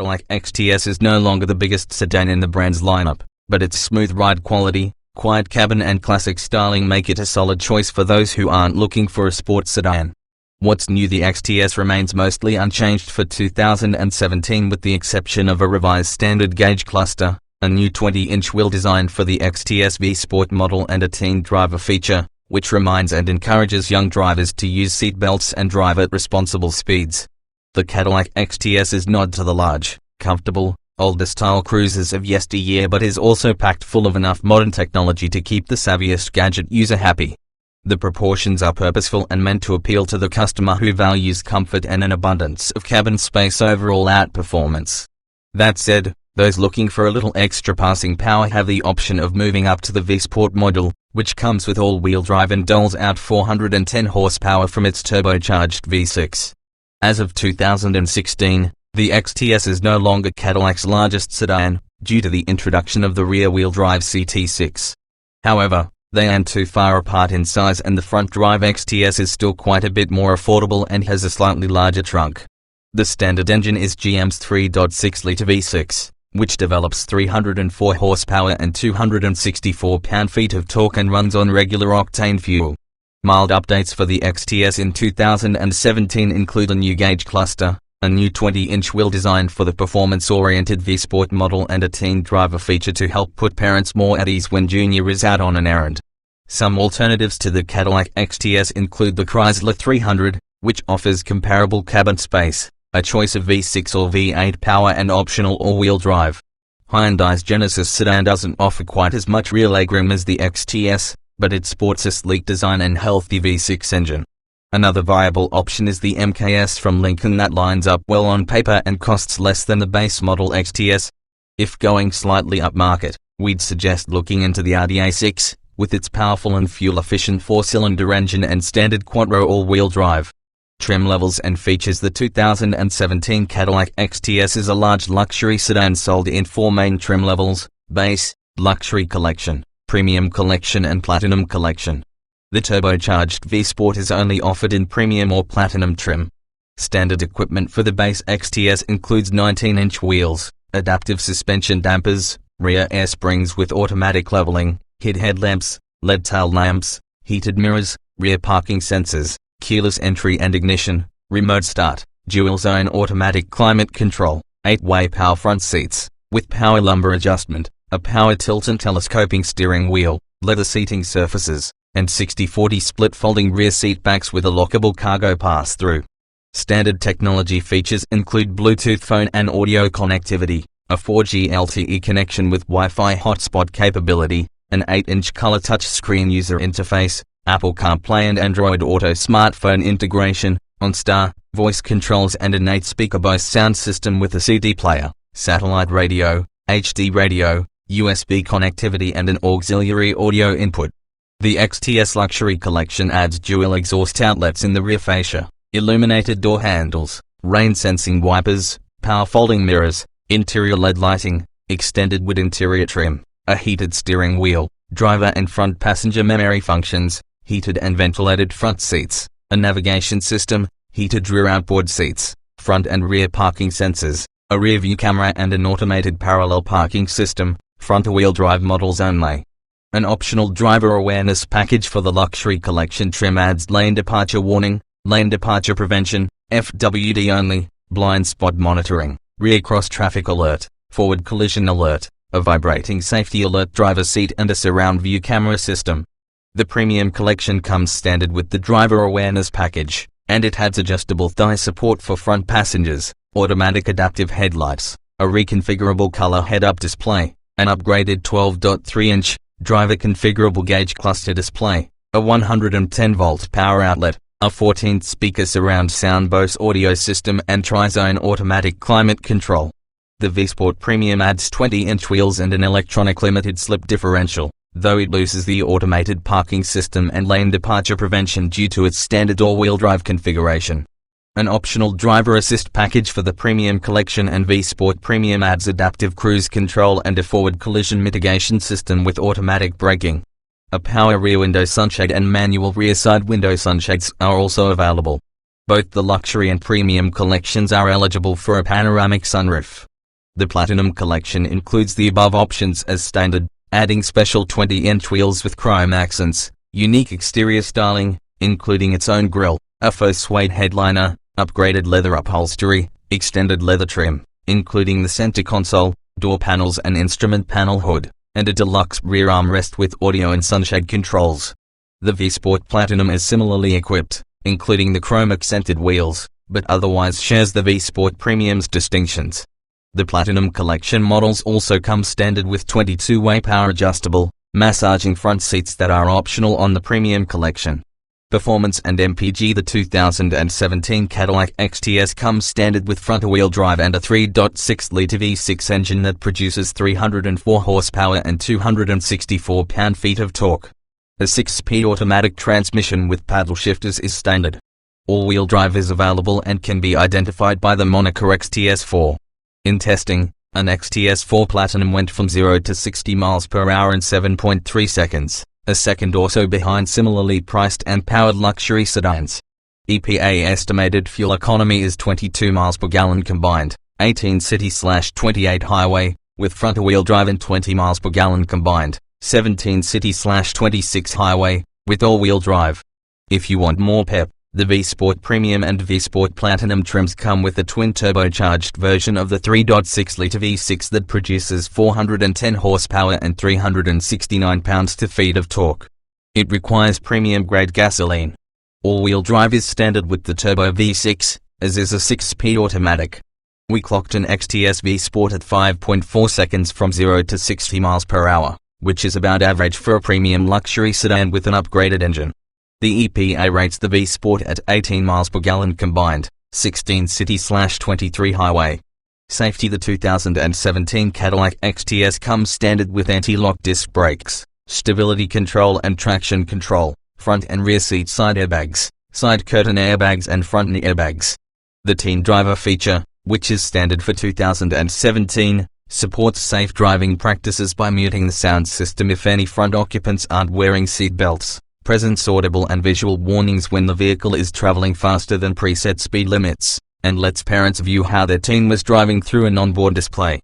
Cadillac XTS is no longer the biggest sedan in the brand's lineup, but its smooth ride quality, quiet cabin and classic styling make it a solid choice for those who aren't looking for a sports sedan. What's new? The XTS remains mostly unchanged for 2017 with the exception of a revised standard gauge cluster, a new 20-inch wheel design for the XTS V Sport model and a teen driver feature, which reminds and encourages young drivers to use seat belts and drive at responsible speeds. The Cadillac XTS's nod to the large, comfortable, older-style cruisers of yesteryear but is also packed full of enough modern technology to keep the savviest gadget user happy. The proportions are purposeful and meant to appeal to the customer who values comfort and an abundance of cabin space over all-out performance. That said, those looking for a little extra passing power have the option of moving up to the V Sport model, which comes with all-wheel drive and doles out 410 horsepower from its turbocharged V6. As of 2016, the XTS is no longer Cadillac's largest sedan, due to the introduction of the rear-wheel drive CT6. However, they aren't too far apart in size and the front-drive XTS is still quite a bit more affordable and has a slightly larger trunk. The standard engine is GM's 3.6-litre V6, which develops 304 horsepower and 264 pound-feet of torque and runs on regular octane fuel. Mild updates for the XTS in 2017 include a new gauge cluster, a new 20-inch wheel design for the performance-oriented V Sport model and a teen driver feature to help put parents more at ease when Junior is out on an errand. Some alternatives to the Cadillac XTS include the Chrysler 300, which offers comparable cabin space, a choice of V6 or V8 power and optional all-wheel drive. Hyundai's Genesis sedan doesn't offer quite as much rear legroom as the XTS, but it sports a sleek design and healthy V6 engine. Another viable option is the MKS from Lincoln that lines up well on paper and costs less than the base model XTS. If going slightly upmarket, we'd suggest looking into the RDA6, with its powerful and fuel-efficient 4-cylinder engine and standard quattro all-wheel drive. Trim levels and features. The 2017 Cadillac XTS is a large luxury sedan sold in 4 main trim levels: Base, Luxury Collection, Premium Collection and Platinum Collection. The turbocharged V Sport is only offered in Premium or Platinum trim. Standard equipment for the base XTS includes 19-inch wheels, adaptive suspension dampers, rear air springs with automatic leveling, HID headlamps, LED tail lamps, heated mirrors, rear parking sensors, keyless entry and ignition, remote start, dual-zone automatic climate control, 8-way power front seats, with power lumbar adjustment, a power tilt and telescoping steering wheel, leather seating surfaces, and 60/40 split folding rear seat backs with a lockable cargo pass-through. Standard technology features include Bluetooth phone and audio connectivity, a 4G LTE connection with Wi-Fi hotspot capability, an 8-inch color touchscreen user interface, Apple CarPlay and Android Auto smartphone integration, OnStar, voice controls and an 8-speaker Bose sound system with a CD player, satellite radio, HD radio, USB connectivity and an auxiliary audio input. The XTS Luxury Collection adds dual exhaust outlets in the rear fascia, illuminated door handles, rain-sensing wipers, power folding mirrors, interior LED lighting, extended wood interior trim, a heated steering wheel, driver and front passenger memory functions, heated and ventilated front seats, a navigation system, heated rear outboard seats, front and rear parking sensors, a rear view camera and an automated parallel parking system, front-wheel drive models only. An optional driver awareness package for the Luxury Collection trim adds lane departure warning, lane departure prevention, FWD only, blind spot monitoring, rear cross traffic alert, forward collision alert, a vibrating safety alert driver seat and a surround view camera system. The Premium Collection comes standard with the driver awareness package, and it adds adjustable thigh support for front passengers, automatic adaptive headlights, a reconfigurable color head-up display, an upgraded 12.3-inch, driver configurable gauge cluster display, a 110-volt power outlet, a 14-speaker surround sound Bose audio system and tri-zone automatic climate control. The V Sport Premium adds 20-inch wheels and an electronic limited slip differential, though it loses the automated parking system and lane departure prevention due to its standard all-wheel drive configuration. An optional driver assist package for the Premium Collection and V Sport Premium adds adaptive cruise control and a forward collision mitigation system with automatic braking. A power rear window sunshade and manual rear side window sunshades are also available. Both the Luxury and Premium Collections are eligible for a panoramic sunroof. The Platinum Collection includes the above options as standard, adding special 20-inch wheels with chrome accents, unique exterior styling, including its own grille, a faux suede headliner, upgraded leather upholstery, extended leather trim, including the center console, door panels and instrument panel hood, and a deluxe rear armrest with audio and sunshade controls. The V-Sport Platinum is similarly equipped, including the chrome-accented wheels, but otherwise shares the V-Sport Premium's distinctions. The Platinum Collection models also come standard with 22-way power-adjustable, massaging front seats that are optional on the Premium Collection. Performance and MPG. The 2017 Cadillac XTS comes standard with front-wheel drive and a 3.6-litre V6 engine that produces 304 horsepower and 264 pound-feet of torque. A 6-speed automatic transmission with paddle shifters is standard. All-wheel drive is available and can be identified by the moniker XTS4. In testing, an XTS4 Platinum went from 0 to 60 miles per hour in 7.3 seconds. A second or so behind similarly priced and powered luxury sedans. EPA estimated fuel economy is 22 miles per gallon combined, 18 city/28 highway, with front-wheel drive and 20 miles per gallon combined, 17 city/26 highway, with all-wheel drive. If you want more pep, the V-Sport Premium and V-Sport Platinum trims come with a twin-turbocharged version of the 3.6-litre V6 that produces 410 horsepower and 369 pounds-feet of torque. It requires premium-grade gasoline. All-wheel drive is standard with the turbo V6, as is a 6-speed automatic. We clocked an XTS V-Sport at 5.4 seconds from 0 to 60 miles per hour, which is about average for a premium luxury sedan with an upgraded engine. The EPA rates the V-Sport at 18 miles per gallon combined, 16 city/23 highway. Safety. The 2017 Cadillac XTS comes standard with anti-lock disc brakes, stability control and traction control, front and rear seat side airbags, side curtain airbags and front knee airbags. The teen driver feature, which is standard for 2017, supports safe driving practices by muting the sound system if any front occupants aren't wearing seat belts. Presents audible and visual warnings when the vehicle is traveling faster than preset speed limits, and lets parents view how their teen was driving through an onboard display.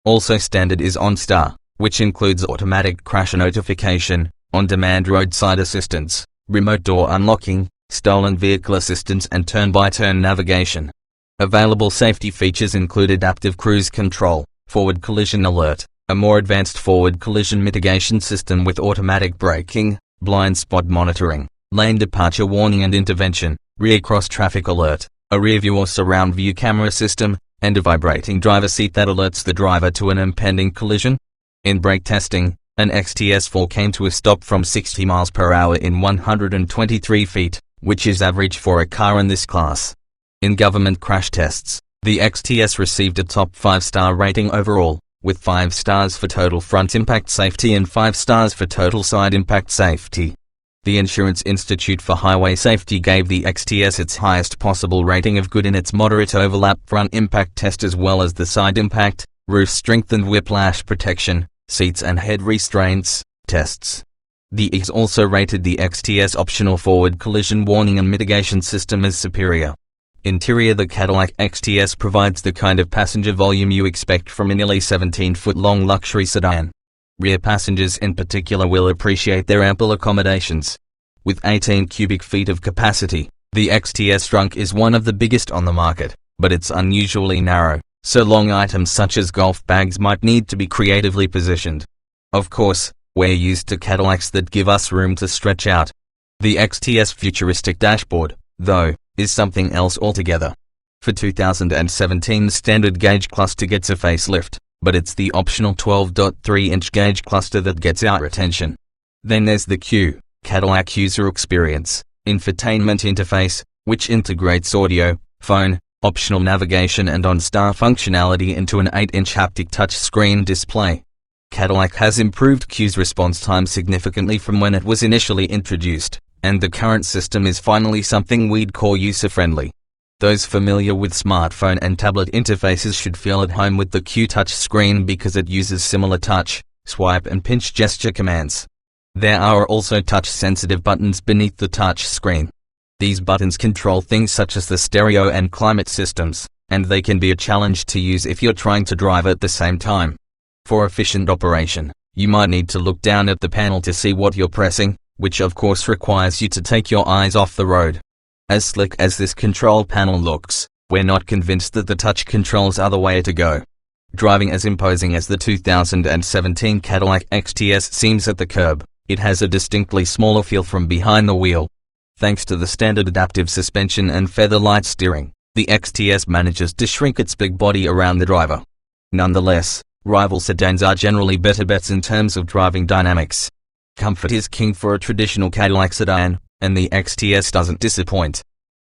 Also standard is OnStar, which includes automatic crash notification, on-demand roadside assistance, remote door unlocking, stolen vehicle assistance and turn-by-turn navigation. Available safety features include adaptive cruise control, forward collision alert, a more advanced forward collision mitigation system with automatic braking, blind spot monitoring, lane departure warning and intervention, rear cross-traffic alert, a rear-view or surround-view camera system, and a vibrating driver seat that alerts the driver to an impending collision. In brake testing, an XTS4 came to a stop from 60 miles per hour in 123 feet, which is average for a car in this class. In government crash tests, the XTS received a top 5-star rating overall, with 5 stars for total front impact safety and 5 stars for total side impact safety. The Insurance Institute for Highway Safety gave the XTS its highest possible rating of good in its moderate overlap front impact test as well as the side impact, roof strength and whiplash protection, seats and head restraints tests. The EIS also rated the XTS optional forward collision warning and mitigation system as superior. Interior. The Cadillac XTS provides the kind of passenger volume you expect from a nearly 17-foot-long luxury sedan. Rear passengers in particular will appreciate their ample accommodations. With 18 cubic feet of capacity, the XTS trunk is one of the biggest on the market, but it's unusually narrow, so long items such as golf bags might need to be creatively positioned. Of course, we're used to Cadillacs that give us room to stretch out. The XTS futuristic dashboard, though, is something else altogether. For 2017, the standard gauge cluster gets a facelift, but it's the optional 12.3-inch gauge cluster that gets our attention. Then there's the Cadillac User Experience, infotainment interface, which integrates audio, phone, optional navigation and OnStar functionality into an 8-inch haptic touchscreen display. Cadillac has improved Q's response time significantly from when it was initially introduced, and the current system is finally something we'd call user-friendly. Those familiar with smartphone and tablet interfaces should feel at home with the Q touchscreen because it uses similar touch, swipe and pinch gesture commands. There are also touch-sensitive buttons beneath the touch screen. These buttons control things such as the stereo and climate systems, and they can be a challenge to use if you're trying to drive at the same time. For efficient operation, you might need to look down at the panel to see what you're pressing, which of course requires you to take your eyes off the road. As slick as this control panel looks, we're not convinced that the touch controls are the way to go. Driving as imposing as the 2017 Cadillac XTS seems at the curb, it has a distinctly smaller feel from behind the wheel. Thanks to the standard adaptive suspension and feather-light steering, the XTS manages to shrink its big body around the driver. Nonetheless, rival sedans are generally better bets in terms of driving dynamics. Comfort is king for a traditional Cadillac sedan, and the XTS doesn't disappoint.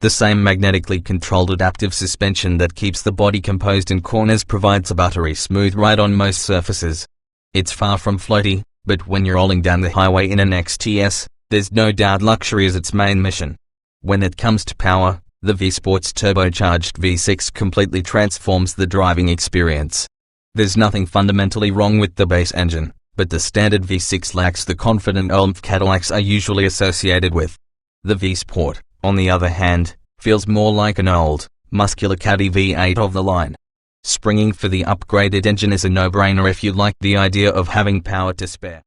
The same magnetically controlled adaptive suspension that keeps the body composed in corners provides a buttery smooth ride on most surfaces. It's far from floaty, but when you're rolling down the highway in an XTS, there's no doubt luxury is its main mission. When it comes to power, the V-Sport's turbocharged V6 completely transforms the driving experience. There's nothing fundamentally wrong with the base engine, but the standard V6 lacks the confident oomph Cadillacs are usually associated with. The V-Sport, on the other hand, feels more like an old, muscular Caddy V8 of the line. Springing for the upgraded engine is a no-brainer if you like the idea of having power to spare.